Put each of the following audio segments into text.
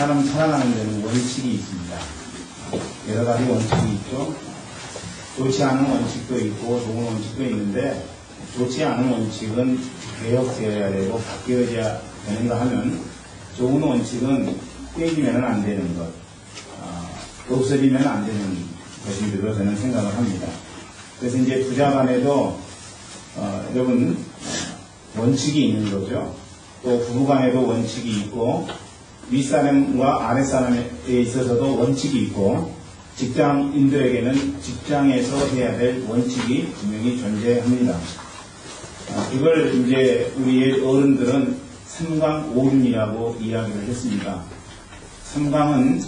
사람 살아가는 데는 원칙이 있습니다. 여러 가지 원칙이 있죠. 좋지 않은 원칙도 있고 좋은 원칙도 있는데, 좋지 않은 원칙은 개혁되어야 되고 바뀌어야 되는가 하면, 좋은 원칙은 깨지면 안 되는 것, 없어지면 안 되는 것이라고 저는 생각을 합니다. 그래서 이제 부자 간에도 여러분 원칙이 있는 거죠. 또 부부 간에도 원칙이 있고, 윗사람과 아랫사람에 있어서도 원칙이 있고, 직장인들에게는 직장에서 해야 될 원칙이 분명히 존재합니다. 이걸 이제 우리의 어른들은 삼강오륜이라고 이야기를 했습니다. 삼강은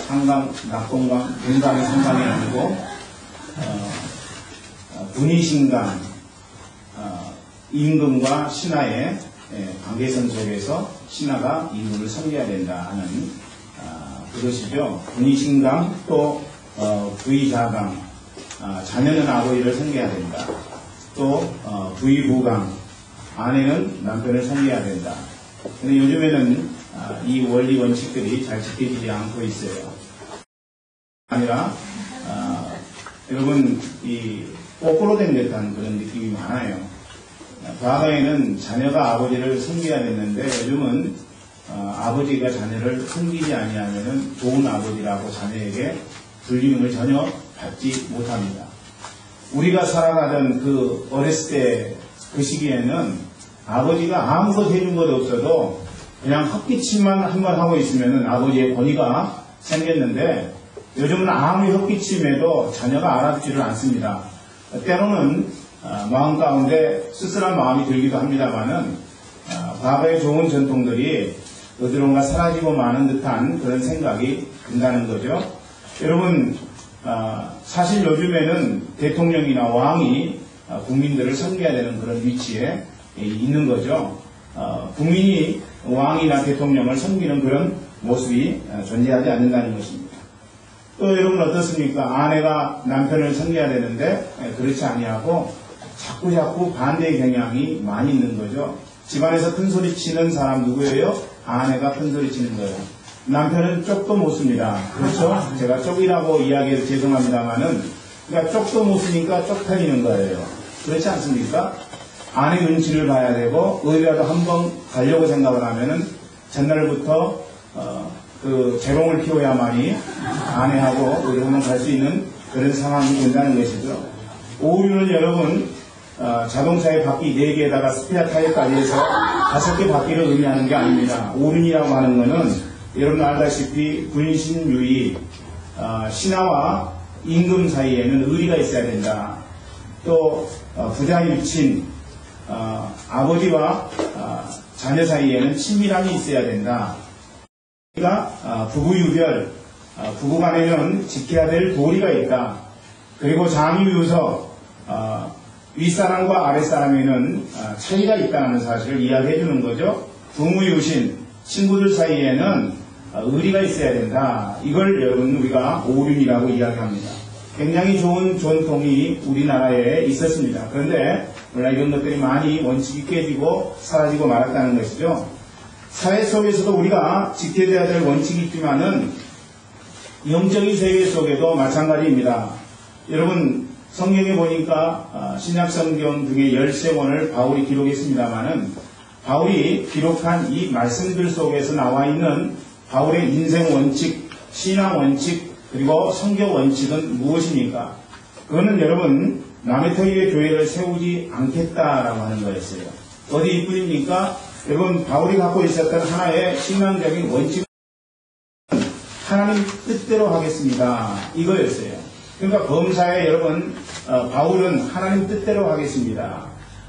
상강, 낙동강, 동강의 삼강이 아니고 분이신강, 임금과 신하의 관계선 속에서 신하가 임금을 섬겨야 된다 하는 그것이죠. 분이신강, 또 부의자강, 자녀는 아버지를 섬겨야 된다. 또 부의부강, 아내는 남편을 섬겨야 된다. 근데 요즘에는 이 원리 원칙들이 잘 지켜지지 않고 있어요. 아니라 여러분 이 거꾸로 된 듯한 그런 느낌이 많아요. 과거에는 자녀가 아버지를 섬겨야 됐는데, 요즘은 아버지가 자녀를 섬기지 아니하면 좋은 아버지라고 자녀에게 불림을 전혀 받지 못합니다. 우리가 살아가던 그 어렸을 때 그 시기에는 아버지가 아무것도 해준 것 없어도 그냥 헛기침만 한번 하고 있으면 아버지의 권위가 생겼는데, 요즘은 아무리 헛기침해도 자녀가 알아듣지를 않습니다. 때로는 마음 가운데 쓸쓸한 마음이 들기도 합니다만은, 과거의 좋은 전통들이 어디론가 사라지고 마는 듯한 그런 생각이 든다는 거죠. 여러분, 사실 요즘에는 대통령이나 왕이 국민들을 섬겨야 되는 그런 위치에 있는 거죠. 국민이 왕이나 대통령을 섬기는 그런 모습이 존재하지 않는다는 것입니다. 또 여러분 어떻습니까? 아내가 남편을 섬겨야 되는데 그렇지 아니하고 자꾸 반대의 경향이 많이 있는 거죠. 집안에서 큰 소리 치는 사람 누구예요? 아내가 큰 소리 치는 거예요. 남편은 쪽도 못 씁니다. 그렇죠? 제가 쪽이라고 이야기해서 죄송합니다만은, 그러니까 쪽도 못 쓰니까 쪽팔리는 거예요. 그렇지 않습니까? 아내 눈치를 봐야 되고, 어디라도 한번 가려고 생각을 하면은 전날부터 그 재롱을 피워야만이 아내하고 어디 한번 갈 수 있는 그런 상황이 된다는 것이죠. 오류는 여러분 자동차의 바퀴 4개에다가 스페어 타이어까지 해서 5개 바퀴를 의미하는 게 아닙니다. 오륜이라고 하는 것은 여러분 알다시피 분신유의, 신하와 임금 사이에는 의리가 있어야 된다. 또 부자유친, 아버지와 자녀 사이에는 친밀함이 있어야 된다. 우리가 부부유별, 부부간에는 지켜야 될 도리가 있다. 그리고 장유유서, 윗사람과 아랫사람에는 차이가 있다는 사실을 이야기해 주는 거죠. 부무유신, 친구들 사이에는 의리가 있어야 된다. 이걸 여러분 우리가 오륜이라고 이야기합니다. 굉장히 좋은 전통이 우리나라에 있었습니다. 그런데 물론 이런 것들이 많이 원칙이 깨지고 사라지고 말았다는 것이죠. 사회 속에서도 우리가 지켜야 될 원칙이 있지만은 영적인 세계 속에도 마찬가지입니다. 여러분 성경에 보니까 신약성경 등의 13권을 바울이 기록했습니다만은, 바울이 기록한 이 말씀들 속에서 나와 있는 바울의 인생 원칙, 신앙 원칙, 그리고 성경 원칙은 무엇입니까? 그거는 여러분 남의 터위에 교회를 세우지 않겠다라고 하는 거였어요. 어디 이뿐입니까? 여러분 바울이 갖고 있었던 하나의 신앙적인 원칙은 하나님 뜻대로 하겠습니다. 이거였어요. 그러니까 범사에 여러분 바울은 하나님 뜻대로 하겠습니다.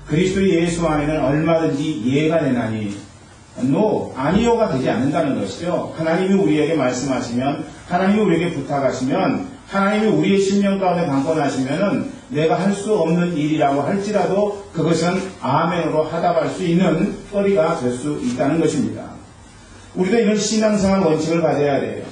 그리스도 예수 안에는 얼마든지 예가 되나니 아니요가 되지 않는다는 것이죠. 하나님이 우리에게 말씀하시면, 하나님이 우리에게 부탁하시면, 하나님이 우리의 심령 가운데 강권하시면은 내가 할 수 없는 일이라고 할지라도 그것은 아멘으로 하답할 수 있는 거리가 될 수 있다는 것입니다. 우리도 이런 신앙생활 원칙을 가져야 돼요.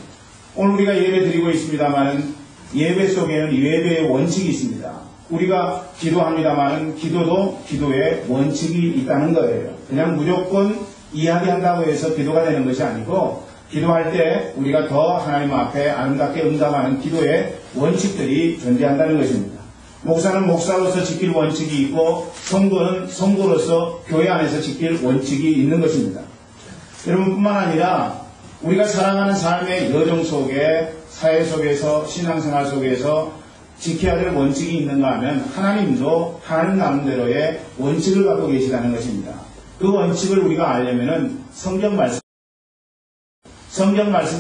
오늘 우리가 예배 드리고 있습니다만은 예배 속에는 예배의 원칙이 있습니다. 우리가 기도합니다만은 기도도 기도의 원칙이 있다는 거예요. 그냥 무조건 이야기한다고 해서 기도가 되는 것이 아니고 기도할 때 우리가 더 하나님 앞에 아름답게 응답하는 기도의 원칙들이 존재한다는 것입니다. 목사는 목사로서 지킬 원칙이 있고 성도는 성도로서 교회 안에서 지킬 원칙이 있는 것입니다. 여러분뿐만 아니라 우리가 살아가는 삶의 여정 속에 사회 속에서 신앙생활 속에서 지켜야 될 원칙이 있는가 하면 하나님도 하나님 나름대로의 원칙을 갖고 계시다는 것입니다. 그 원칙을 우리가 알려면은 성경 말씀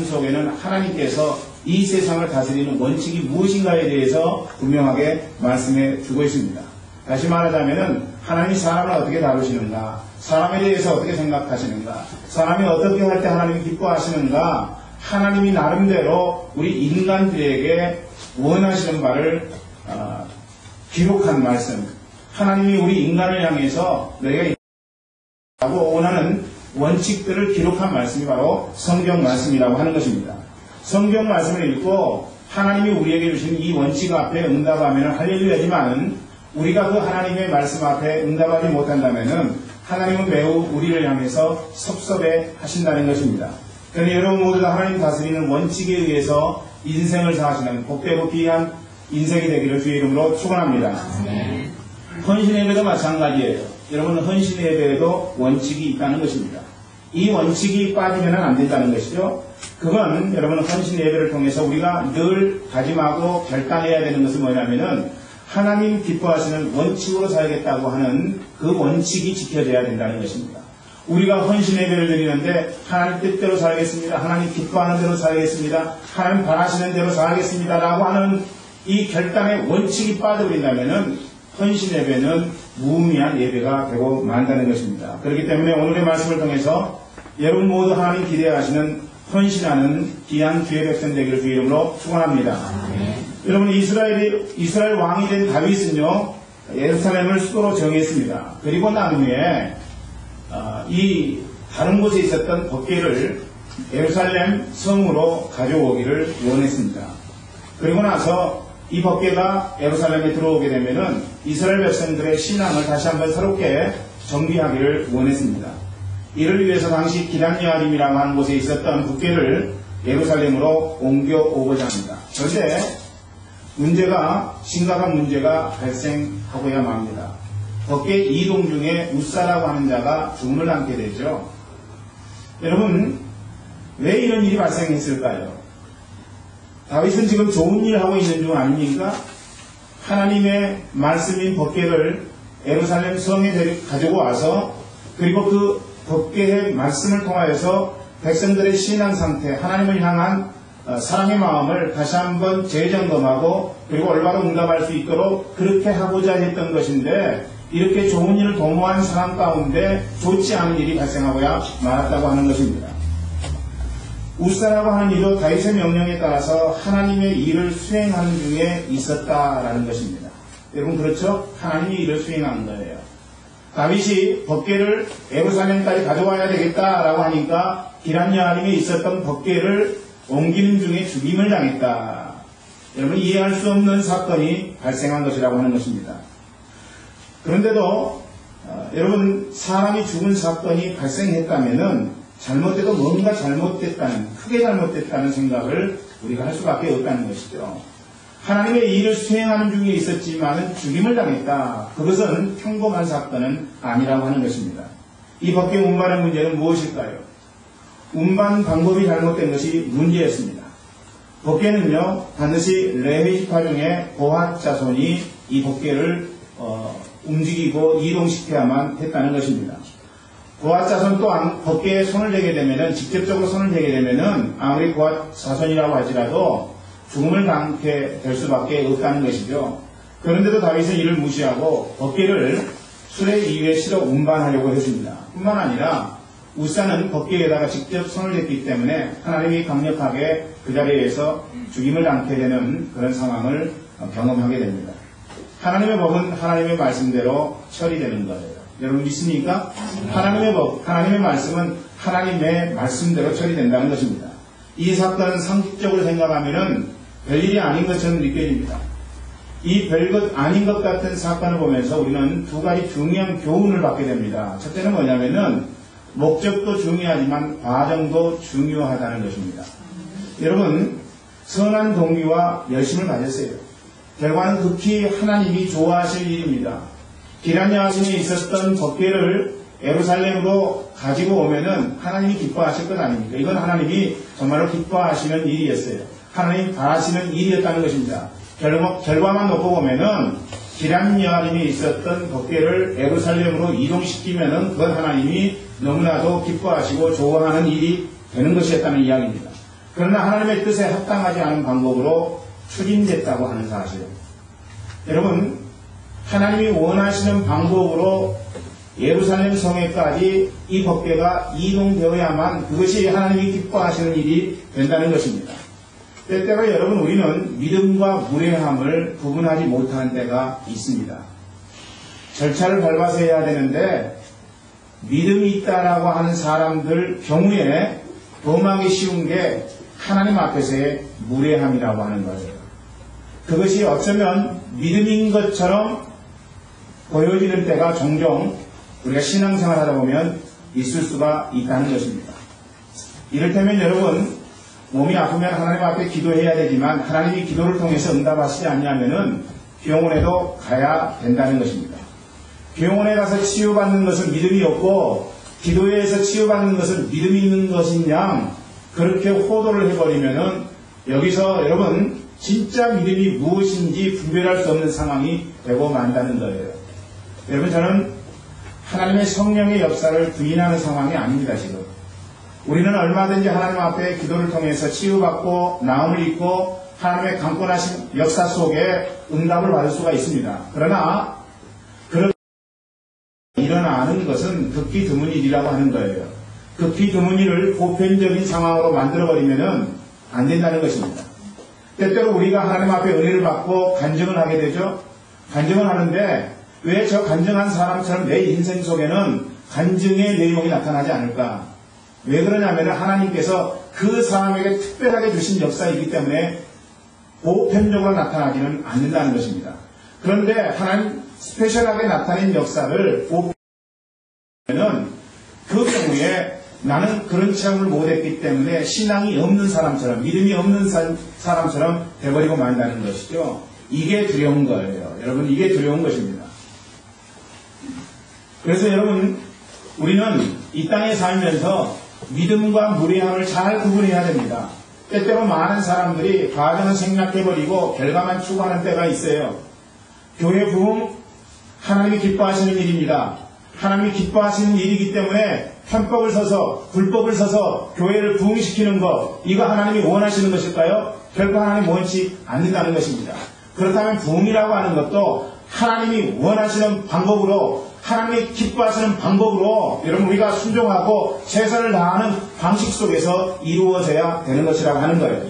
속에는 하나님께서 이 세상을 다스리는 원칙이 무엇인가에 대해서 분명하게 말씀해 주고 있습니다. 다시 말하자면은 하나님이 사람을 어떻게 다루시는가, 사람에 대해서 어떻게 생각하시는가, 사람이 어떻게 할 때 하나님이 기뻐하시는가, 하나님이 나름대로 우리 인간들에게 원하시는 바를 기록한 말씀, 하나님이 우리 인간을 향해서 너희가 하고 원하는 원칙들을 기록한 말씀이 바로 성경 말씀이라고 하는 것입니다. 성경 말씀을 읽고 하나님이 우리에게 주신 이 원칙 앞에 응답하면 할렐루야지만 우리가 그 하나님의 말씀 앞에 응답하지 못한다면 하나님은 매우 우리를 향해서 섭섭해 하신다는 것입니다. 그러니 여러분 모두가 하나님 다스리는 원칙에 의해서 인생을 사시는 복되고 귀한 인생이 되기를 주의 이름으로 축원합니다. 헌신 예배도 마찬가지예요. 여러분 헌신 예배에도 원칙이 있다는 것입니다. 이 원칙이 빠지면 안 된다는 것이죠. 그건 여러분 헌신 예배를 통해서 우리가 늘 다짐하고 결단해야 되는 것은 뭐냐면은 하나님 기뻐하시는 원칙으로 살겠다고 하는 그 원칙이 지켜져야 된다는 것입니다. 우리가 헌신 예배를 드리는데 하나님 뜻대로 살겠습니다. 하나님 기뻐하는 대로 살겠습니다. 하나님 바라시는 대로 살겠습니다. 라고 하는 이 결단의 원칙이 빠져버린다면 헌신 예배는 무의미한 예배가 되고 만다는 것입니다. 그렇기 때문에 오늘의 말씀을 통해서 여러분 모두 하나님 기대하시는 헌신하는 귀한 주의 백성 되기를 주의 이름으로 축원합니다. 여러분 이스라엘 왕이 된 다윗은요 예루살렘을 수도로 정했습니다. 그리고 난 후에 이 다른 곳에 있었던 법궤를 예루살렘 성으로 가져오기를 원했습니다. 그리고 나서 이 법궤가 예루살렘에 들어오게 되면은 이스라엘 백성들의 신앙을 다시 한번 새롭게 정비하기를 원했습니다. 이를 위해서 당시 기럇여아림이라고 하는 곳에 있었던 법궤를 예루살렘으로 옮겨오고자 합니다. 그런데 심각한 문제가 발생하고야 맙니다. 법궤 이동 중에 우사라고 하는 자가 죽음을 당하게 되죠. 여러분 왜 이런 일이 발생했을까요? 다윗은 지금 좋은 일을 하고 있는 중 아닙니까? 하나님의 말씀인 법궤를 예루살렘 성에 가지고 와서 그리고 그 법궤의 말씀을 통하여서 백성들의 신앙 상태, 하나님을 향한 사랑의 마음을 다시 한번 재점검하고 그리고 올바로 응답할 수 있도록 그렇게 하고자 했던 것인데 이렇게 좋은 일을 도모한 사람 가운데 좋지 않은 일이 발생하고야 말았다고 하는 것입니다. 우사라고 하는 이도 다윗의 명령에 따라서 하나님의 일을 수행하는 중에 있었다라는 것입니다. 여러분 그렇죠? 하나님이 일을 수행한 거예요. 다윗이 법궤를 예루살렘까지 가져와야 되겠다라고 하니까 기럇여아림에 있었던 법궤를 옮기는 중에 죽임을 당했다. 여러분 이해할 수 없는 사건이 발생한 것이라고 하는 것입니다. 그런데도 여러분 사람이 죽은 사건이 발생했다면은 잘못돼도 뭔가 잘못됐다는, 크게 잘못됐다는 생각을 우리가 할 수밖에 없다는 것이죠. 하나님의 일을 수행하는 중에 있었지만 죽임을 당했다. 그것은 평범한 사건은 아니라고 하는 것입니다. 이 법궤 운반의 문제는 무엇일까요? 운반 방법이 잘못된 것이 문제였습니다. 법궤는요 반드시 레위 지파 중에 고핫 자손이 이 법궤를 움직이고 이동시켜야만 했다는 것입니다. 고핫 자손 또한 법궤에 손을 대게 되면은 직접적으로 손을 대게 되면은 아무리 고핫 자손이라고 할지라도 죽음을 당하게 될 수밖에 없다는 것이죠. 그런데도 다윗은 이를 무시하고 법궤를 수레 위에 실어 운반하려고 했습니다. 뿐만 아니라 우사는 법궤에다가 직접 손을 댔기 때문에 하나님이 강력하게 그 자리에서 죽임을 당하게 되는 그런 상황을 경험하게 됩니다. 하나님의 법은 하나님의 말씀대로 처리되는 거예요. 여러분 믿습니까? 하나님의 법, 하나님의 말씀은 하나님의 말씀대로 처리된다는 것입니다. 이 사건은 상식적으로 생각하면은 별일이 아닌 것처럼 느껴집니다. 이 별것 아닌 것 같은 사건을 보면서 우리는 두 가지 중요한 교훈을 받게 됩니다. 첫째는 뭐냐면은 목적도 중요하지만 과정도 중요하다는 것입니다. 여러분, 선한 동기와 열심을 가졌어요. 결과는 극히 하나님이 좋아하실 일입니다. 기란 여하신에 있었던 법궤를 예루살렘으로 가지고 오면은 하나님이 기뻐하실 것 아닙니까? 이건 하나님이 정말로 기뻐하시는 일이었어요. 하나님 바라시는 일이었다는 것입니다. 결과만 놓고 보면은 기란 여하신에 있었던 법궤를 예루살렘으로 이동시키면은 그건 하나님이 너무나도 기뻐하시고 좋아하는 일이 되는 것이었다는 이야기입니다. 그러나 하나님의 뜻에 합당하지 않은 방법으로 추진됐다고 하는 사실. 여러분, 하나님이 원하시는 방법으로 예루살렘 성에까지 이 법궤가 이동되어야만 그것이 하나님이 기뻐하시는 일이 된다는 것입니다. 때때로 여러분, 우리는 믿음과 무례함을 구분하지 못하는 때가 있습니다. 절차를 밟아서 해야 되는데 믿음이 있다라고 하는 사람들 경우에 범하기 쉬운 게 하나님 앞에서의 무례함이라고 하는 거예요. 그것이 어쩌면 믿음인 것처럼 보여지는 때가 종종 우리가 신앙생활 하다 보면 있을 수가 있다는 것입니다. 이를테면 여러분, 몸이 아프면 하나님 앞에 기도해야 되지만 하나님이 기도를 통해서 응답하시지 않냐면은 병원에도 가야 된다는 것입니다. 병원에 가서 치유받는 것은 믿음이 없고 기도회에서 치유받는 것은 믿음이 있는 것이냐, 그렇게 호도를 해버리면은 여기서 여러분 진짜 믿음이 무엇인지 분별할 수 없는 상황이 되고 만다는 거예요. 여러분, 저는 하나님의 성령의 역사를 부인하는 상황이 아닙니다. 지금 우리는 얼마든지 하나님 앞에 기도를 통해서 치유받고 나음을 입고 하나님의 강권하신 역사 속에 응답을 받을 수가 있습니다. 그러나 그렇게 일어나는 것은 극히 드문 일이라고 하는 거예요. 극히 드문 일을 보편적인 상황으로 만들어버리면 안 된다는 것입니다. 때때로 우리가 하나님 앞에 은혜를 받고 간증을 하게 되죠. 간증을 하는데 왜 저 간증한 사람처럼 내 인생 속에는 간증의 내용이 나타나지 않을까? 왜 그러냐면 하나님께서 그 사람에게 특별하게 주신 역사이기 때문에 보편적으로 나타나지는 않는다는 것입니다. 그런데 하나님 스페셜하게 나타낸 역사를 보편은 그 경우에 나는 그런 체험을 못했기 때문에 신앙이 없는 사람처럼, 믿음이 없는 사람처럼 돼버리고 만다는 것이죠. 이게 두려운 거예요. 여러분, 이게 두려운 것입니다. 그래서 여러분, 우리는 이 땅에 살면서 믿음과 무례함을 잘 구분해야 됩니다. 때때로 많은 사람들이 과정을 생략해버리고 결과만 추구하는 때가 있어요. 교회 부흥, 하나님이 기뻐하시는 일입니다. 하나님이 기뻐하시는 일이기 때문에 편법을 써서 불법을 써서 교회를 부흥시키는 것, 이거 하나님이 원하시는 것일까요? 결코 하나님 원치 않는다는 것입니다. 그렇다면 부흥이라고 하는 것도 하나님이 원하시는 방법으로, 하나님이 기뻐하시는 방법으로 여러분 우리가 순종하고 최선을 다하는 방식 속에서 이루어져야 되는 것이라고 하는 거예요.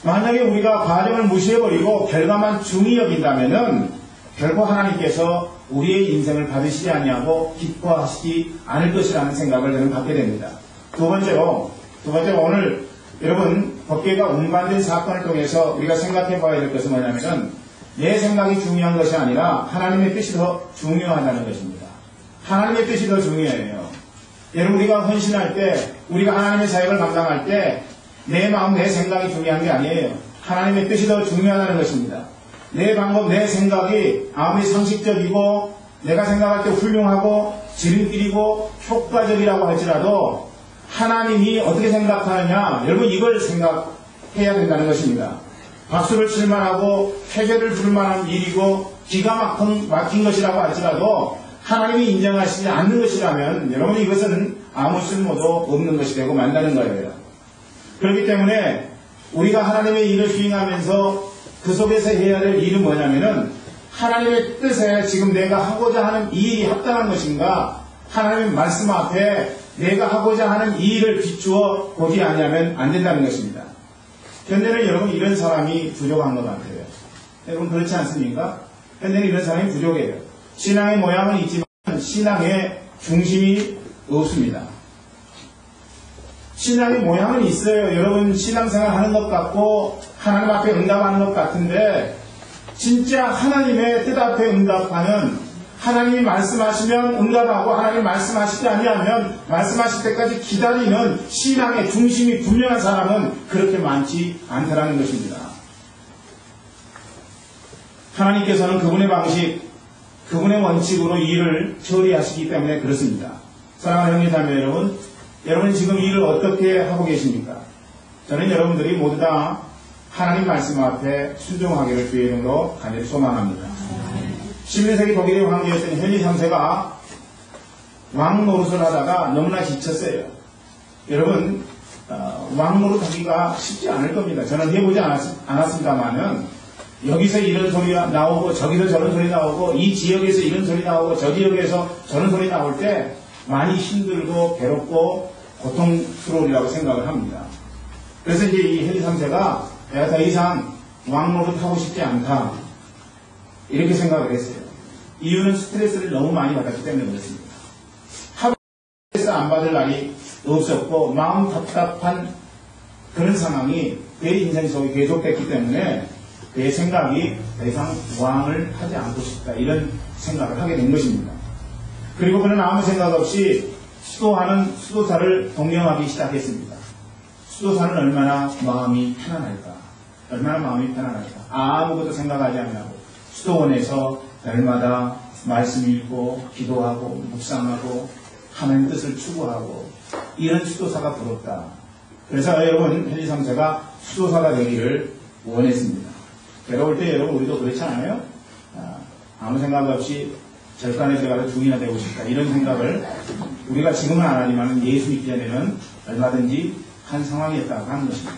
만약에 우리가 과정을 무시해버리고 결과만 중히 여긴다면은 결코 하나님께서 우리의 인생을 받으시지 아니하고 기뻐하시지 않을 것이라는 생각을 저는 갖게 됩니다. 두 번째로 오늘 여러분 법궤가 운반된 사건을 통해서 우리가 생각해 봐야 될 것은 뭐냐면은 내 생각이 중요한 것이 아니라 하나님의 뜻이 더 중요하다는 것입니다. 하나님의 뜻이 더 중요해요. 여러분, 우리가 헌신할 때, 우리가 하나님의 사역을 감당할 때 내 마음, 내 생각이 중요한 게 아니에요. 하나님의 뜻이 더 중요하다는 것입니다. 내 방법, 내 생각이 아무리 상식적이고 내가 생각할 때 훌륭하고 지름길이고 효과적이라고 할지라도 하나님이 어떻게 생각하느냐, 여러분 이걸 생각해야 된다는 것입니다. 박수를 칠 만하고 회개를 부를 만한 일이고 기가 막힌 것이라고 할지라도 하나님이 인정하시지 않는 것이라면 여러분 이것은 아무 쓸모도 없는 것이 되고 만다는 거예요. 그렇기 때문에 우리가 하나님의 일을 수행하면서 그 속에서 해야 될 일은 뭐냐면은 하나님의 뜻에 지금 내가 하고자 하는 이 일이 합당한 것인가, 하나님의 말씀 앞에 내가 하고자 하는 이 일을 비추어 보지 않으면 안 된다는 것입니다. 현대는 여러분 이런 사람이 부족한 것 같아요. 여러분 그렇지 않습니까? 현대는 이런 사람이 부족해요. 신앙의 모양은 있지만 신앙의 중심이 없습니다. 신앙의 모양은 있어요. 여러분 신앙생활 하는 것 같고 하나님 앞에 응답하는 것 같은데 진짜 하나님의 뜻 앞에 응답하는, 하나님이 말씀하시면 응답하고 하나님이 말씀하시지 아니하면 말씀하실 때까지 기다리는 신앙의 중심이 분명한 사람은 그렇게 많지 않다라는 것입니다. 하나님께서는 그분의 방식, 그분의 원칙으로 일을 처리하시기 때문에 그렇습니다. 사랑하는 형제자매 여러분, 여러분 지금 일을 어떻게 하고 계십니까? 저는 여러분들이 모두 다 하나님 말씀 앞에 순종하기를 주의 이름으로 간절히 소망합니다. 11세기 독일의 황제였던 헨리 3세가 왕 노릇을 하다가 너무나 지쳤어요. 여러분 왕 노릇 하기가 쉽지 않을 겁니다. 저는 해보지 않았습니다만은 여기서 이런 소리가 나오고 저기서 저런 소리 나오고 이 지역에서 이런 소리 나오고 저 지역에서 저런 소리 나올 때 많이 힘들고 괴롭고 고통스러우리라고 생각을 합니다. 그래서 이제 이 헨리 3세가 내가 더 이상 왕 노릇 하고 싶지 않다 이렇게 생각을 했어요. 이유는 스트레스를 너무 많이 받았기 때문에 그렇습니다. 하루 스트레스 안 받을 날이 없었고 마음 답답한 그런 상황이 그의 인생 속에 계속됐기 때문에 그의 생각이 더 이상 왕을 하지 않고 싶다 이런 생각을 하게 된 것입니다. 그리고 그는 아무 생각 없이 수도하는 수도사를 동경하기 시작했습니다. 수도사는 얼마나 마음이 편안할까? 얼마나 마음이 편안할까? 아무것도 생각하지 않냐고 수도원에서 날마다 말씀 읽고 기도하고 묵상하고 하나님 뜻을 추구하고 이런 수도사가 부럽다. 그래서 여러분 헨리 3세가 수도사가 되기를 원했습니다. 괴로울 때 여러분 우리도 그렇지 않아요? 아무 생각 없이 절간에 들어가서 중이나 되고 싶다 이런 생각을 우리가 지금은 안 하지만 예수 믿기 전에는 얼마든지 한 상황이었다고 하는 것입니다.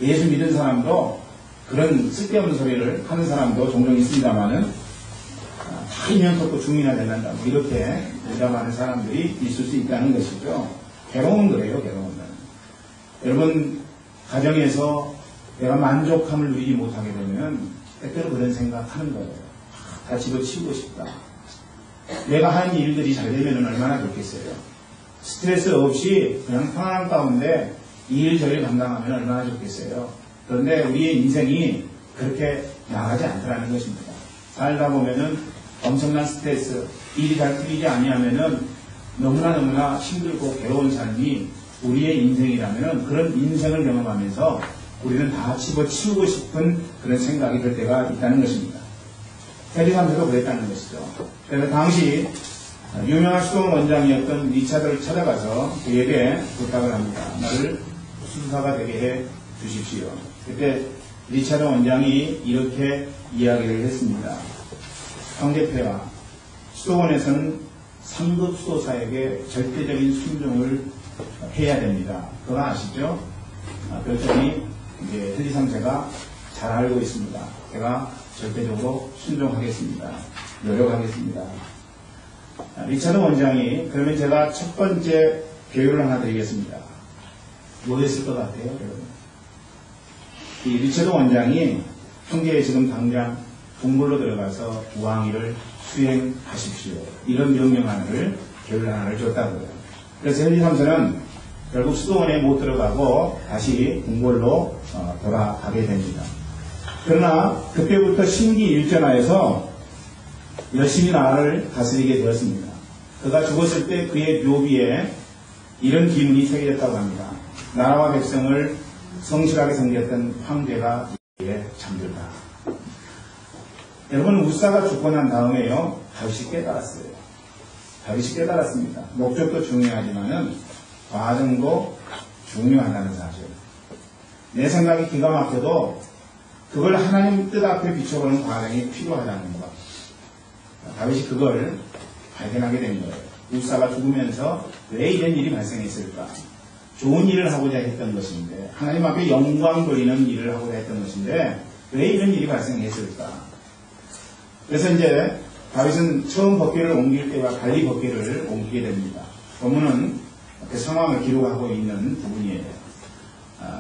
예수 믿은 사람도 그런 쓸데없는 소리를 하는 사람도 종종 있습니다만은 다 이면 또 중이나 된다 뭐 이렇게 대답하는 사람들이 있을 수 있다는 것이죠. 괴로운 거예요. 괴로운 거는. 여러분 가정에서 내가 만족함을 누리지 못하게 되면 때때로 그런 생각하는 거예요. 다 집어치우고 싶다. 내가 한 일들이 잘 되면 얼마나 좋겠어요. 스트레스 없이 그냥 평안한 가운데 이 일 저일 감당하면 얼마나 좋겠어요. 그런데 우리의 인생이 그렇게 나가지 않더라는 것입니다. 살다 보면은 엄청난 스트레스, 일이 잘 풀리지 아니하면은 너무나 힘들고 괴로운 삶이 우리의 인생이라면은 그런 인생을 경험하면서 우리는 다 집어치우고 싶은 그런 생각이 들 때가 있다는 것입니다. 헨리 3세도 그랬다는 것이죠. 그래서 당시 유명한 수도원 원장이었던 리차드를 찾아가서 그에게 부탁을 합니다. 나를 수도사가 되게 해 주십시오. 그때 리차드 원장이 이렇게 이야기를 했습니다. 황제폐하 수도원에서는 상급 수도사에게 절대적인 순종을 해야 됩니다. 그거 아시죠? 그랬더니 이제 헨리 3세가 잘 알고 있습니다. 제가 절대적으로 순종하겠습니다. 노력하겠습니다. 리차드 원장이 그러면 제가 첫 번째 교육을 하나 드리겠습니다. 뭐였을 것 같아요, 여러분? 이 리차드 원장이 황제에 지금 당장 궁궐로 들어가서 왕위를 수행하십시오. 이런 명령 하나를 교육 하나를 줬다고요. 그래서 헨리 3세는 결국 수도원에 못 들어가고 다시 궁궐로 돌아가게 됩니다. 그러나 그때부터 심기일전하여서 열심히 나라를 다스리게 되었습니다. 그가 죽었을 때 그의 묘비에 이런 기문이 새겨졌다고 합니다. 나라와 백성을 성실하게 섬겼던 황제가 이에 잠들다. 여러분 우사가 죽고 난 다음에요 다윗이 깨달았어요. 다윗이 깨달았습니다. 목적도 중요하지만은 과정도 중요하다는 사실. 내 생각이 기가 막혀도 그걸 하나님 뜻 앞에 비춰보는 과정이 필요하다는 것. 다윗이 그걸 발견하게 된 거예요. 우사가 죽으면서 왜 이런 일이 발생했을까? 좋은 일을 하고자 했던 것인데 하나님 앞에 영광 돌리는 일을 하고자 했던 것인데 왜 이런 일이 발생했을까? 그래서 이제 다윗은 처음 법궤를 옮길 때와 달리 법궤를 옮기게 됩니다. 본문은 그 상황을 기록하고 있는 부분이에요.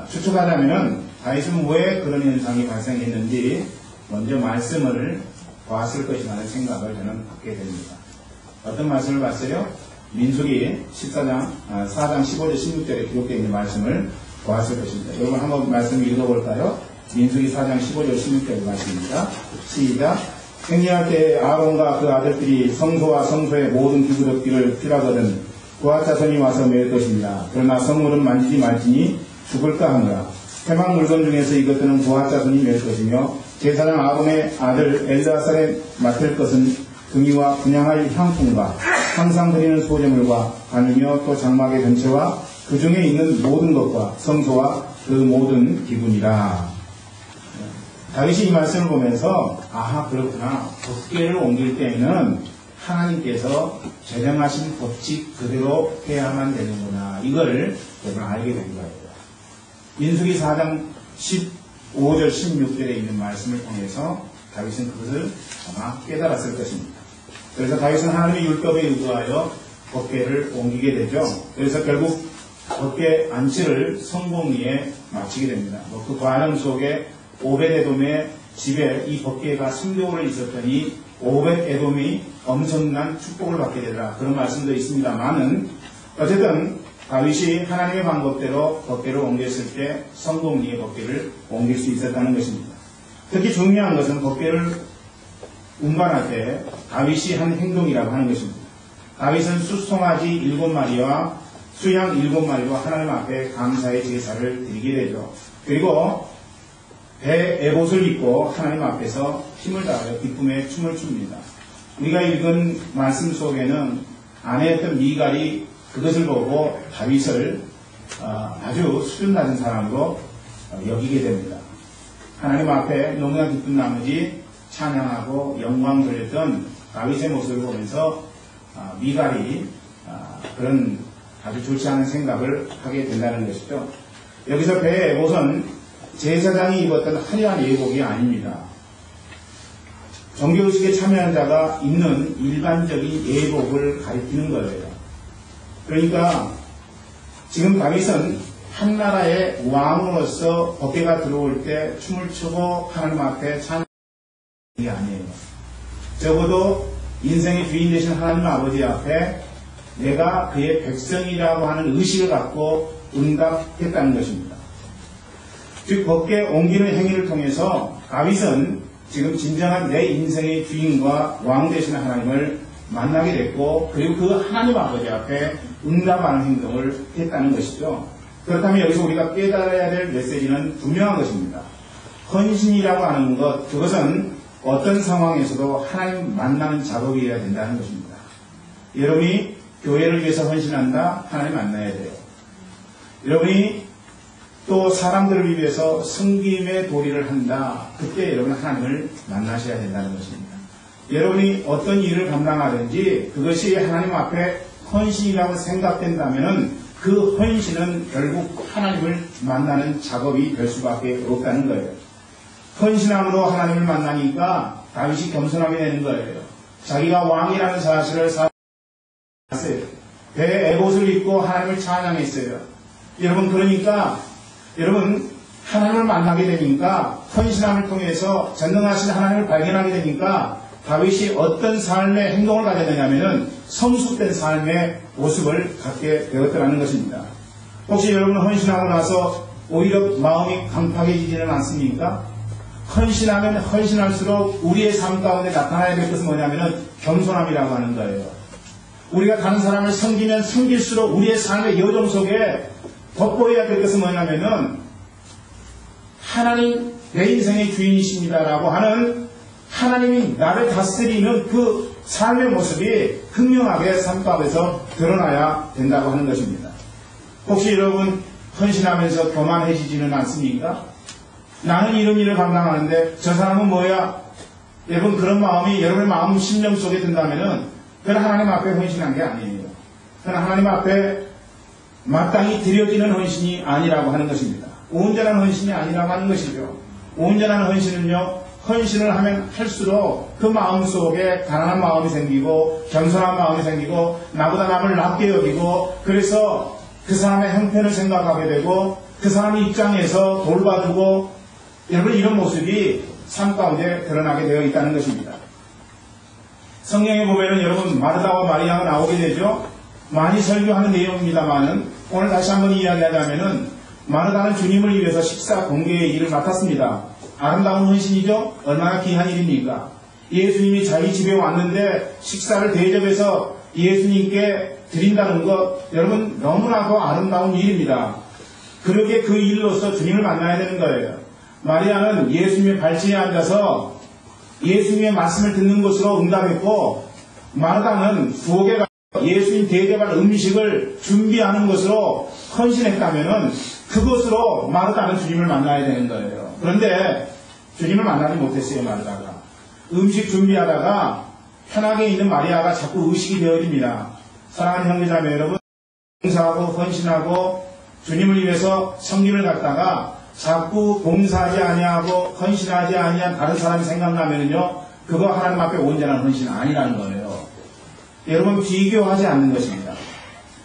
추측하자면 다윗은 왜 그런 현상이 발생했는지 먼저 말씀을 보았을 것이라는 생각을 저는 갖게 됩니다. 어떤 말씀을 봤어요? 민수기 4장 15절 16절에 기록되어 있는 말씀을 보았을 것입니다. 여러분 한번 말씀 읽어볼까요? 민수기 4장 15절 16절 말씀입니다. 시작. 행리할 때 아론과 그 아들들이 성소와 성소의 모든 기구덕기를 피라거든 고앗 자손이 와서 매일 것입니다. 그러나 성물은 만지지 말지니 죽을까 하느라. 해방 물건 중에서 이것들은 고앗 자손이 매일 것이며 제사장 아론의 아들 엘르아살에 맡을 것은 금이와 분향할 향품과 항상 드리는 소재물과 간이며 또 장막의 전체와 그 중에 있는 모든 것과 성소와 그 모든 기분이라. 다윗이 이 말씀을 보면서 아하 그렇구나, 법궤를 옮길 때에는 하나님께서 제정하신 법칙 그대로 해야만 되는구나, 이걸 여러분 알게 된 거예요. 민수기 4장 15절 16절에 있는 말씀을 통해서 다윗은 그것을 아마 깨달았을 것입니다. 그래서 다윗은 하나님의 율법에 의거하여 법궤를 옮기게 되죠. 그래서 결국 법궤 안치를 성공리에 마치게 됩니다. 그 과정 속에 오벳에돔의 집에 이 법궤가 3개월을 있었더니 오벳에돔이 엄청난 축복을 받게 되더라, 그런 말씀도 있습니다만은 어쨌든 다윗이 하나님의 방법대로 법궤를 옮겼을 때 성공리에 법궤를 옮길 수 있었다는 것입니다. 특히 중요한 것은 법궤를 운반할 때 다윗이 한 행동이라고 하는 것입니다. 다윗은 수송아지 7마리와 수양 7마리로 하나님 앞에 감사의 제사를 드리게 되죠. 그리고 배 에봇을 입고 하나님 앞에서 힘을 다하여 기쁨의 춤을 춥니다. 우리가 읽은 말씀 속에는 아내였던 미갈이 그것을 보고 다윗을 아주 수준 낮은 사람으로 여기게 됩니다. 하나님 앞에 너무나 기쁜 나머지 찬양하고 영광 돌렸던 다윗의 모습을 보면서 미갈이 그런 아주 좋지 않은 생각을 하게 된다는 것이죠. 여기서 배 에봇은 제사장이 입었던 화려한 예복이 아닙니다. 정교의식에 참여한 자가 입는 일반적인 예복을 가리키는 거예요. 그러니까 지금 다윗은 한 나라의 왕으로서 법궤가 들어올 때 춤을 추고 하나님 앞에 찬양하는 게 아니에요. 적어도 인생의 주인 되신 하나님 아버지 앞에 내가 그의 백성이라고 하는 의식을 갖고 응답했다는 것입니다. 즉 법궤 옮기는 행위를 통해서 다윗은 지금 진정한 내 인생의 주인과 왕 되시는 하나님을 만나게 됐고, 그리고 그 하나님 아버지 앞에 응답하는 행동을 했다는 것이죠. 그렇다면 여기서 우리가 깨달아야 될 메시지는 분명한 것입니다. 헌신이라고 하는 것, 그것은 어떤 상황에서도 하나님 만나는 작업이어야 된다는 것입니다. 여러분이 교회를 위해서 헌신한다, 하나님 만나야 돼요. 여러분이 또 사람들을 위해서 섬김의 도리를 한다, 그때 여러분 하나님을 만나셔야 된다는 것입니다. 여러분이 어떤 일을 감당하든지 그것이 하나님 앞에 헌신이라고 생각된다면 그 헌신은 결국 하나님을 만나는 작업이 될 수밖에 없다는 거예요. 헌신함으로 하나님을 만나니까 다윗이 겸손하게 되는 거예요. 자기가 왕이라는 사실을 사실했어요. 배에 에봇을 입고 하나님을 찬양했어요. 여러분, 그러니까 여러분 하나님을 만나게 되니까, 헌신함을 통해서 전능하신 하나님을 발견하게 되니까 다윗이 어떤 삶의 행동을 가졌느냐면은 성숙된 삶의 모습을 갖게 되었다는 것입니다. 혹시 여러분 헌신하고 나서 오히려 마음이 강팍해지지는 않습니까? 헌신하면 헌신할수록 우리의 삶 가운데 나타나야 될 것은 뭐냐면은 겸손함이라고 하는 거예요. 우리가 다른 사람을 섬기면 섬길수록 우리의 삶의 여정 속에 돋보여야 될 것은 뭐냐면은 하나님 내 인생의 주인이십니다라고 하는 하나님이 나를 다스리는 그 삶의 모습이 극명하게 삶 가운데서 드러나야 된다고 하는 것입니다. 혹시 여러분 헌신하면서 교만해지지는 않습니까? 나는 이런 일을 감당하는데 저 사람은 뭐야? 여러분 그런 마음이 여러분의 마음 심령 속에 든다면은 그건 하나님 앞에 헌신한 게 아니에요. 그건 하나님 앞에 마땅히 드려지는 헌신이 아니라고 하는 것입니다. 온전한 헌신이 아니라고 하는 것이죠. 온전한 헌신은요, 헌신을 하면 할수록 그 마음 속에 가난한 마음이 생기고 겸손한 마음이 생기고 나보다 남을 낮게 여기고, 그래서 그 사람의 형편을 생각하게 되고 그 사람 입장에서 돌봐주고, 여러분 이런 모습이 삶 가운데 드러나게 되어 있다는 것입니다. 성경에 보면은 여러분 마르다와 마리아가 나오게 되죠. 많이 설교하는 내용입니다만은 오늘 다시 한번 이야기하자면은 마르다는 주님을 위해서 식사 공개의 일을 맡았습니다. 아름다운 헌신이죠. 얼마나 귀한 일입니까? 예수님이 자기 집에 왔는데 식사를 대접해서 예수님께 드린다는 것, 여러분 너무나도 아름다운 일입니다. 그렇게 그 일로서 주님을 만나야 되는 거예요. 마리아는 예수님의 발치에 앉아서 예수님의 말씀을 듣는 것으로 응답했고, 마르다는 부엌에 가서 예수님 대접할 음식을 준비하는 것으로 헌신했다면 그것으로 마르다는 주님을 만나야 되는 거예요. 그런데 주님을 만나지 못했어요. 마르다가 음식 준비하다가 편하게 있는 마리아가 자꾸 의식이 되어집니다. 사랑하는 형제자매 여러분, 봉사하고 헌신하고 주님을 위해서 성김을 갖다가 자꾸 봉사하지 아니하고 헌신하지 아니한 다른 사람이 생각나면요, 그거 하나님 앞에 온전한 헌신은 아니라는 거예요. 여러분, 비교하지 않는 것입니다.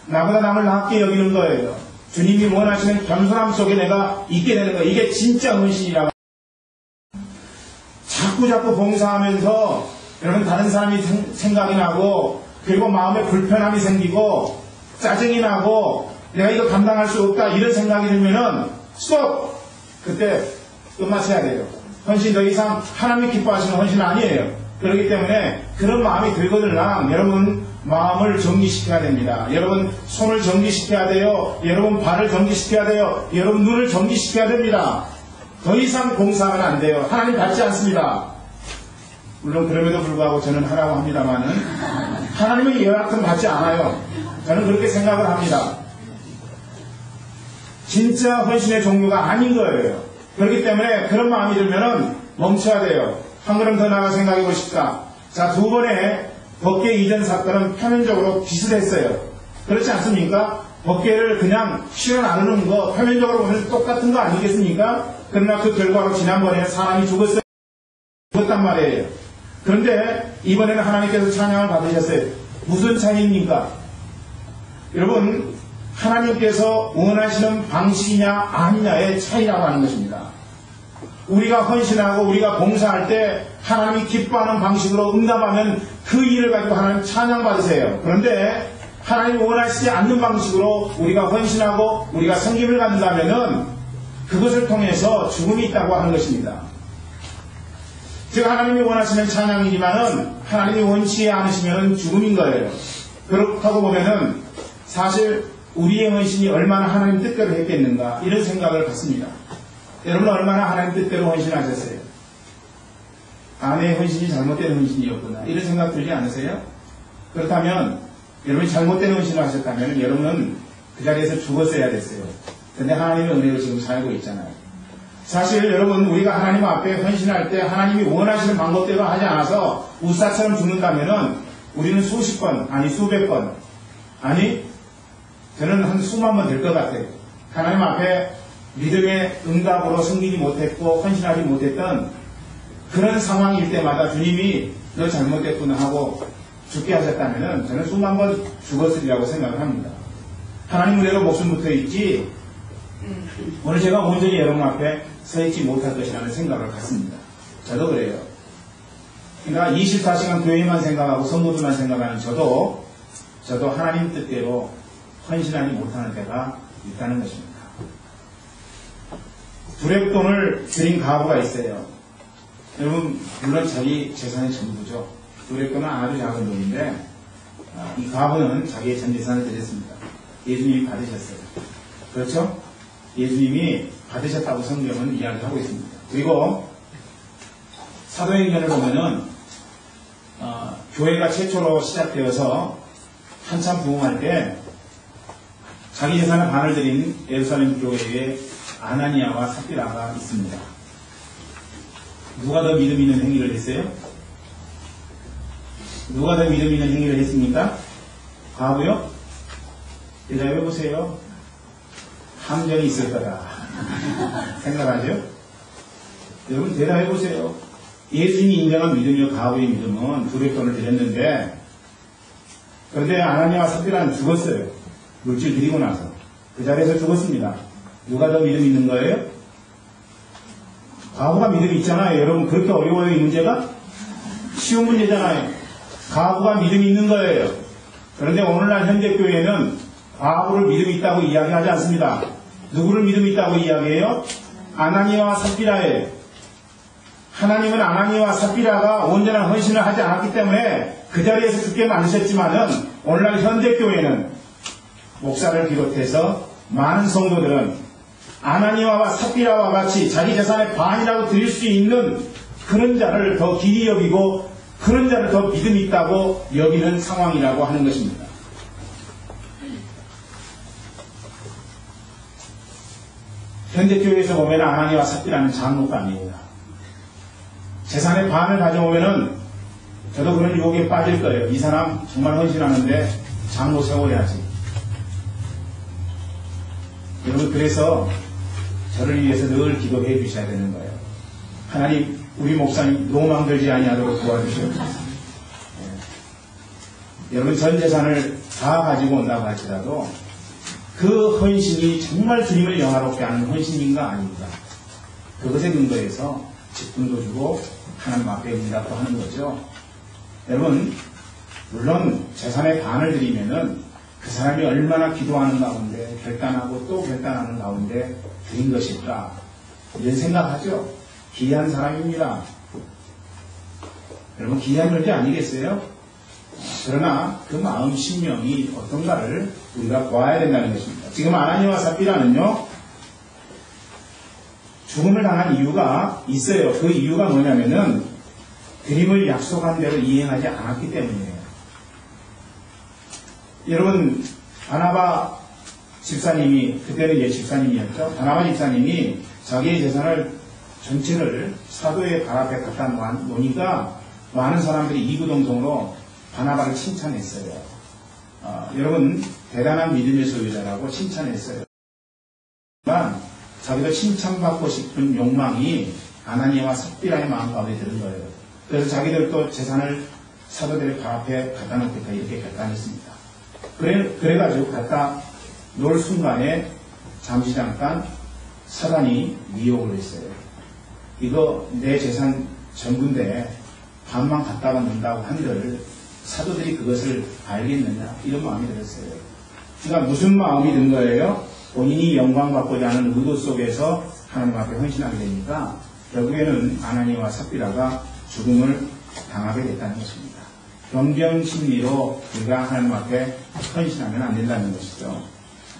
나보다 남을 낮게 여기는 거예요. 주님이 원하시는 겸손함 속에 내가 있게 되는 거예요. 이게 진짜 헌신이라고. 자꾸 봉사하면서 여러분 다른 사람이 생각이 나고, 그리고 마음에 불편함이 생기고 짜증이 나고 내가 이거 감당할 수 없다 이런 생각이 들면은 스톱! 그때 끝마쳐야 돼요. 헌신 더 이상 하나님이 기뻐하시는 헌신은 아니에요. 그렇기 때문에 그런 마음이 들거든요. 여러분 마음을 정리시켜야 됩니다. 여러분 손을 정리시켜야 돼요. 여러분 발을 정리시켜야 돼요. 여러분 눈을 정리시켜야 됩니다. 더 이상 봉사하면 안 돼요. 하나님 받지 않습니다. 물론 그럼에도 불구하고 저는 하라고 합니다만은 하나님은 여하튼 받지 않아요. 저는 그렇게 생각을 합니다. 진짜 헌신의 종류가 아닌 거예요. 그렇기 때문에 그런 마음이 들면은 멈춰야 돼요. 한 걸음 더 나가 생각해 보십시다. 자, 두 번의 법궤 이전 사건은 표면적으로 비슷했어요. 그렇지 않습니까? 법궤를 그냥 실어 나누는 거 표면적으로 보면 똑같은 거 아니겠습니까? 그러나 그 결과로 지난번에 사람이 죽었단 말이에요. 그런데 이번에는 하나님께서 찬양을 받으셨어요. 무슨 찬양입니까? 여러분, 하나님께서 원하시는 방식이냐 아니냐의 차이라고 하는 것입니다. 우리가 헌신하고 우리가 봉사할 때 하나님이 기뻐하는 방식으로 응답하면 그 일을 가지고 하나님 찬양 받으세요. 그런데 하나님이 원하시지 않는 방식으로 우리가 헌신하고 우리가 섬김을 갖는다면은 그것을 통해서 죽음이 있다고 하는 것입니다. 즉 하나님이 원하시는 찬양이지만은 하나님이 원치 않으시면 죽음인 거예요. 그렇다고 보면은 사실 우리의 헌신이 얼마나 하나님 뜻대로 했겠는가 이런 생각을 갖습니다. 여러분 얼마나 하나님 뜻대로 헌신하셨어요? 내 헌신이 잘못된 헌신이었구나 이런 생각 들지 않으세요? 그렇다면 여러분이 잘못된 헌신을 하셨다면 여러분은 그 자리에서 죽었어야 됐어요. 근데 하나님의 은혜로 지금 살고 있잖아요. 사실 여러분 우리가 하나님 앞에 헌신할 때 하나님이 원하시는 방법대로 하지 않아서 우사처럼 죽는다면은 우리는 수십 번 아니 수백 번 아니 저는 한 수만 번 될 것 같아요. 하나님 앞에 믿음의 응답으로 섬기지 못했고 헌신하지 못했던 그런 상황일 때마다 주님이 너 잘못됐구나 하고 죽게 하셨다면 저는 수만 번 죽었으리라고 생각을 합니다. 하나님 은혜로 목숨 붙어 있지 오늘 제가 온전히 여러분 앞에 서 있지 못할 것이라는 생각을 갖습니다. 저도 그래요. 그러니까 24시간 교회만 생각하고 성도들만 생각하는 저도 하나님 뜻대로 헌신하지 못하는 때가 있다는 것입니다. 두렙돈을 드린 가부가 있어요. 여러분 물론 자기 재산의 전부죠. 두렙돈은 아주 작은 돈인데 이 가부는 자기의 전 재산을 드렸습니다. 예수님이 받으셨어요. 그렇죠? 예수님이 받으셨다고 성경은 이야기하고 있습니다. 그리고 사도행전을 보면은 교회가 최초로 시작되어서 한참 부흥할 때 자기 재산의 반을 드린 예루살렘 교회에 아나니아와 삽비라가 있습니다. 누가 더 믿음 있는 행위를 했어요? 누가 더 믿음 있는 행위를 했습니까? 가부요? 대답해보세요. 함정이 있을 거다. 생각하죠? 여러분 대답해보세요. 예수님이 인정한 믿음이요 가부의 믿음은 두렙돈을 드렸는데 그런데 아나니아와 삽비라는 죽었어요. 물질 드리고 나서 그 자리에서 죽었습니다. 누가 더 믿음 있는 거예요? 가부가 믿음이 있잖아요. 여러분 그렇게 어려워요 이 문제가? 쉬운 문제잖아요. 가부가 믿음이 있는 거예요. 그런데 오늘날 현대교회는 가부를 믿음이 있다고 이야기하지 않습니다. 누구를 믿음이 있다고 이야기해요? 아나니아와 삽비라예요. 하나님은 아나니와 삽비라가 온전한 헌신을 하지 않았기 때문에 그 자리에서 죽게 만드셨지만은 오늘날 현대교회는 목사를 비롯해서 많은 성도들은 아나니아와 삽비라와 같이 자기 재산의 반이라고 드릴 수 있는 그런 자를 더 기이 여기고 그런 자를 더 믿음이 있다고 여기는 상황이라고 하는 것입니다. 현대교회에서 보면 아나니아와 삽비라는 장로가 아닙니다. 재산의 반을 가져오면은 저도 그런 유혹에 빠질 거예요. 이 사람 정말 헌신하는데 장로 세워야지. 여러분, 그래서 저를 위해서 늘 기도해 주셔야 되는 거예요. 하나님, 우리 목사님 노망 들지 아니하도록 도와주시옵소서. 여러분, 전 재산을 다 가지고 온다고 할지라도 그 헌신이 정말 주님을 영화롭게 하는 헌신인가 아닌가, 그것에 근거해서 직분도 주고 하나님 앞에 응답도 하는 거죠. 여러분, 물론 재산의 반을 드리면은 그 사람이 얼마나 기도하는 가운데 결단하고 또 결단하는 가운데 드린 것일까, 이런 생각하죠. 귀한 사람입니다. 여러분, 귀한 존재 아니겠어요? 그러나 그 마음 심령이 어떤가를 우리가 보아야 된다는 것입니다. 지금 아나니아와 삽비라는요, 죽음을 당한 이유가 있어요. 그 이유가 뭐냐면은 드림을 약속한 대로 이행하지 않았기 때문이에요. 여러분, 바나바 집사님이, 그때는 이제 집사님이었죠. 바나바 집사님이 자기의 재산을 전체를 사도의 발 앞에 갖다 놓으니까 많은 사람들이 이구동성으로 바나바를 칭찬했어요. 여러분, 대단한 믿음의 소유자라고 칭찬했어요. 자기도 칭찬받고 싶은 욕망이 아나니아와 삽비라의 마음 가운데 드는 거예요. 그래서 자기들도 재산을 사도들의 발 앞에 갖다 놓겠다, 이렇게 결단했습니다. 그래가지고 갖다 놓을 순간에 잠시 잠깐 사단이 미혹을 했어요. 이거 내 재산 전부인데 반만 갖다가 놓는다고 한들 사도들이 그것을 알겠느냐, 이런 마음이 들었어요. 그러니까 무슨 마음이 든 거예요? 본인이 영광받고자 하는 의도 속에서 하나님 앞에 헌신하게 되니까 결국에는 아나니아와 삽비라가 죽음을 당하게 됐다는 것입니다. 경경심리로 우리가 하나님 앞에 헌신하면 안 된다는 것이죠.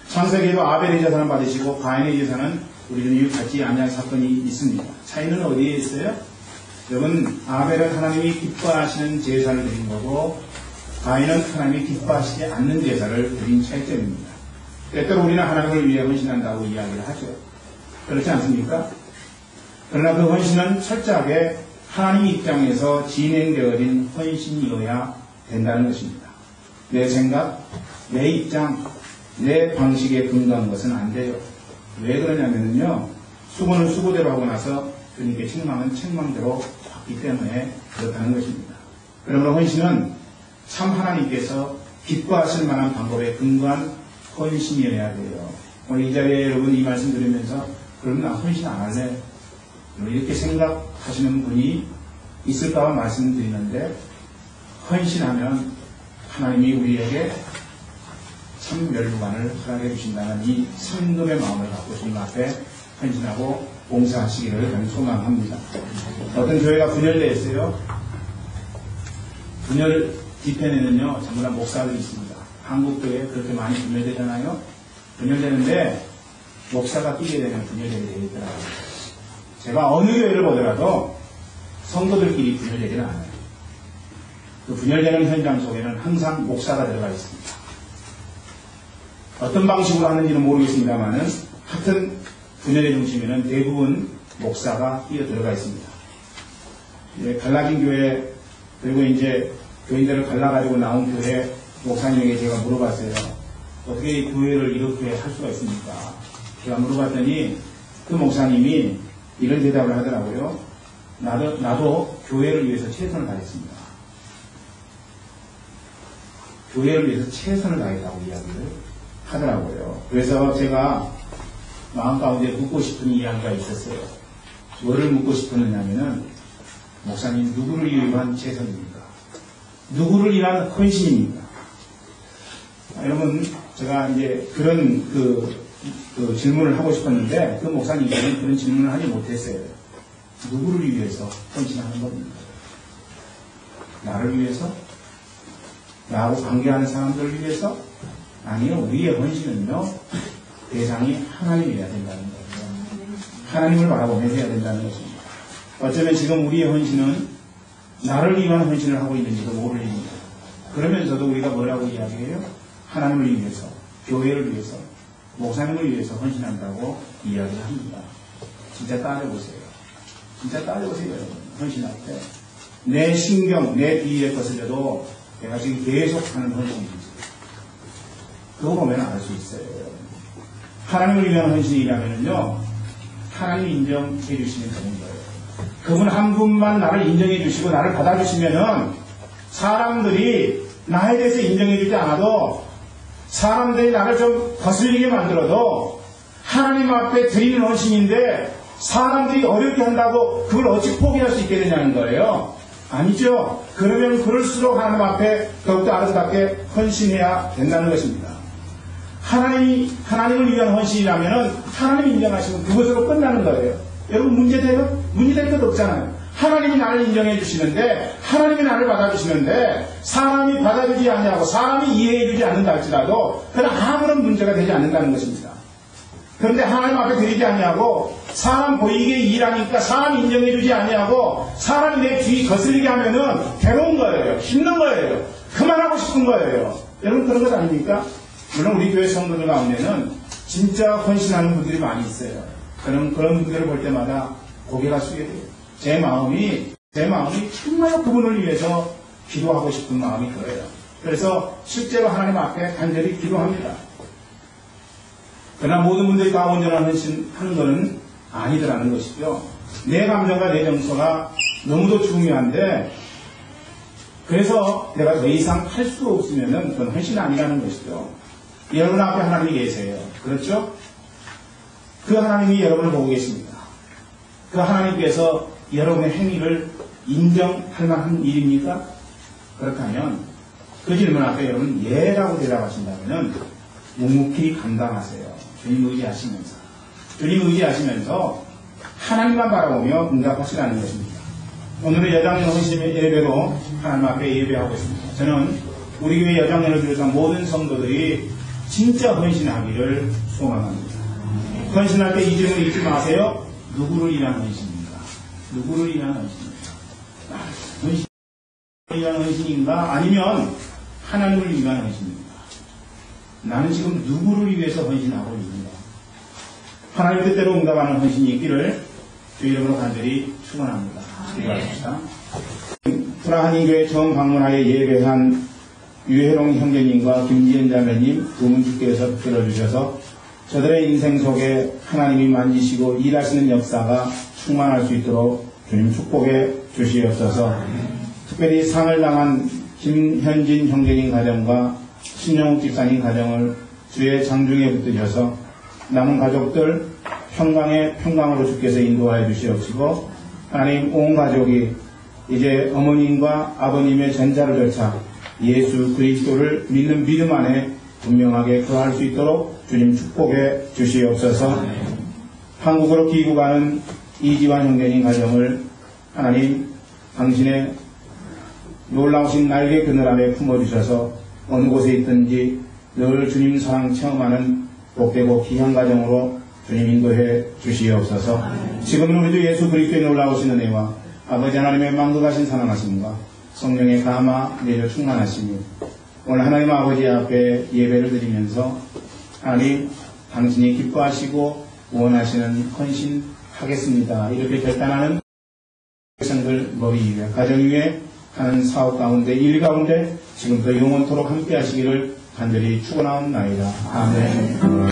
창세기에도 아벨의 재산을 받으시고 가인의 재산은 우리 주님이 받지 아니한 사건이 있습니다. 차이는 어디에 있어요? 여러분, 아벨은 하나님이 기뻐하시는 제사를 드린 거고 가인은 하나님이 기뻐하시지 않는 제사를 드린 차이점입니다. 때때로 우리는 하나님을 위해 헌신한다고 이야기를 하죠. 그렇지 않습니까? 그러나 그 헌신은 철저하게 하나님 입장에서 진행되어진 헌신이어야 된다는 것입니다. 내 생각, 내 입장, 내 방식에 근거한 것은 안 돼요. 왜 그러냐면요, 수고는 수고대로 하고 나서 그러니까 책망은 책망대로 받기 때문에 그렇다는 것입니다. 그러므로 헌신은 참 하나님께서 기뻐하실 만한 방법에 근거한 헌신이어야 돼요. 오늘 이 자리에 여러분 이 말씀 들으면서 그러면 나 헌신 안 할래? 이렇게 생각하시는 분이 있을까봐 말씀드리는데, 헌신하면 하나님이 우리에게 참 멸류관을 허락해 주신다는 이 성금의 마음을 갖고 주님 앞에 헌신하고 봉사하시기를 저는 소망합니다. 어떤 교회가 분열되어 있어요. 분열 뒤편에는요, 전부 다 목사들이 있습니다. 한국 교회 그렇게 많이 분열되잖아요. 분열되는데 목사가 뛰게 되면 분열되게 되어 있더라고요. 제가 어느 교회를 보더라도 성도들끼리 분열되지는 않아요. 그 분열되는 현장 속에는 항상 목사가 들어가 있습니다. 어떤 방식으로 하는지는 모르겠습니다만은 하여튼 분열의 중심에는 대부분 목사가 뛰어 들어가 있습니다. 갈라진 교회, 그리고 이제 교인들을 갈라가지고 나온 교회 목사님에게 제가 물어봤어요. 어떻게 이 교회를 이렇게 할 수가 있습니까? 제가 물어봤더니 그 목사님이 이런 대답을 하더라고요. 나도 교회를 위해서 최선을 다했습니다. 교회를 위해서 최선을 다했다고 이야기를 하더라고요. 그래서 제가 마음 가운데 묻고 싶은 이야기가 있었어요. 뭐를 묻고 싶었느냐면은, 목사님 누구를 위한 최선입니까? 누구를 위한 헌신입니까? 여러분, 제가 이제 그런 그 질문을 하고 싶었는데 그 목사님께서는 그런 질문을 하지 못했어요. 누구를 위해서 헌신하는 겁니까? 나를 위해서? 나하고 관계하는 사람들을 위해서? 아니요. 우리의 헌신은요, 대상이 하나님이어야 된다는 거예요. 하나님을 바라보면서 해야 된다는 것입니다. 어쩌면 지금 우리의 헌신은 나를 위한 헌신을 하고 있는지도 모릅니다. 그러면서도 우리가 뭐라고 이야기해요? 하나님을 위해서, 교회를 위해서, 목사님을 위해서 헌신한다고 이야기를 합니다. 진짜 따져보세요. 진짜 따져보세요, 여러분. 헌신할 때. 내 신경, 내 뒤에 것을 줘도 내가 지금 계속 하는 헌신이지. 그거 보면 알 수 있어요. 하나님을 위한 헌신이라면요, 하나님이 인정해 주시면 되는 거예요. 그분 한 분만 나를 인정해 주시고 나를 받아주시면은 사람들이 나에 대해서 인정해 주지 않아도 사람들이 나를 좀 거슬리게 만들어도 하나님 앞에 드리는 헌신인데 사람들이 어렵게 한다고 그걸 어찌 포기할 수 있게 되냐는 거예요. 아니죠. 그러면 그럴수록 하나님 앞에 더욱더 아름답게 헌신해야 된다는 것입니다. 하나님을 위한 헌신이라면 하나님이 인정하시면 그것으로 끝나는 거예요. 여러분 문제돼요? 문제될 것 없잖아요. 하나님이 나를 인정해 주시는데 하나님이 나를 받아주시는데 사람이 받아주지 않냐고 사람이 이해해 주지 않는다 할지라도 그건 아무런 문제가 되지 않는다는 것입니다. 그런데 하나님 앞에 드리지 않냐고 사람 보이게 일하니까 사람 인정해 주지 않냐고 사람이 내 뒤 거슬리게 하면은 괴로운 거예요. 힘든 거예요. 그만하고 싶은 거예요. 여러분 그런 것 아닙니까? 물론 우리 교회 성도들 가운데는 진짜 헌신하는 분들이 많이 있어요. 그런 분들을 볼 때마다 고개가 숙여져요. 제 마음이 정말 그분을 위해서 기도하고 싶은 마음이 그래요. 그래서 실제로 하나님 앞에 간절히 기도합니다. 그러나 모든 분들이 다 온전한 헌신하는 것은 아니더라는 것이죠. 내 감정과 내 정서가 너무도 중요한데 그래서 내가 더 이상 할 수 없으면 그건 헌신이 아니라는 것이죠. 여러분 앞에 하나님이 계세요. 그렇죠? 그 하나님이 여러분을 보고 계십니다. 그 하나님께서 여러분의 행위를 인정할 만한 일입니까? 그렇다면 그 질문 앞에 여러분 예라고 대답하신다면 묵묵히 감당하세요. 주님 의지하시면서. 주님 의지하시면서 하나님만 바라보며 응답하시라는 것입니다. 오늘의 여장년 헌신 예배로 하나님 앞에 예배하고 있습니다. 저는 우리 교회 여장년을 비롯한 모든 성도들이 진짜 헌신하기를 소망합니다. 헌신할 때 이 질문 잊지 마세요. 누구를 위한 헌신입니까? 누구를 위한 헌신입니까? 헌신을 위한 헌신인가? 아니면 하나님을 위한 헌신입니까? 나는 지금 누구를 위해서 헌신하고 있는가? 하나님 뜻대로 응답하는 헌신이 있기를 주 이름으로 간절히 축원합니다. 기도하십시다. 프라하님교회 처음 방문하여 예배한 유혜롱 형제님과 김지은 자매님 두 분 주께서 들어주셔서 저들의 인생 속에 하나님이 만지시고 일하시는 역사가 충만할 수 있도록 주님 축복해 주시옵소서. 특별히 상을 당한 김현진 형제님 가정과 신영욱 집사님 가정을 주의 장중에 붙드셔서 남은 가족들 평강의 평강으로 주께서 인도하여 주시옵시고 하나님 온 가족이 이제 어머님과 아버님의 전자를 좇아 예수 그리스도를 믿는 믿음 안에 분명하게 거할 수 있도록 주님 축복해 주시옵소서. 한국으로 귀국하는 이지환 형제님 가정을 하나님 당신의 놀라우신 날개 그늘 아래 품어주셔서 어느 곳에 있든지 늘 주님 사랑 체험하는 복되고 귀한 가정으로 주님 인도해 주시옵소서. 지금은 우리도 예수 그리스도의 놀라우신 은혜와 아버지 하나님의 만극하신 사랑하심과 성령의 감화 내려 충만하시니 오늘 하나님 아버지 앞에 예배를 드리면서 하나님 당신이 기뻐하시고 원하시는 헌신하겠습니다. 이렇게 결단하는 백성들 머리 위에 가정 위에 하는 사업 가운데 일 가운데 지금부터 영원토록 함께 하시기를 간절히 축원하옵나이다. 아멘.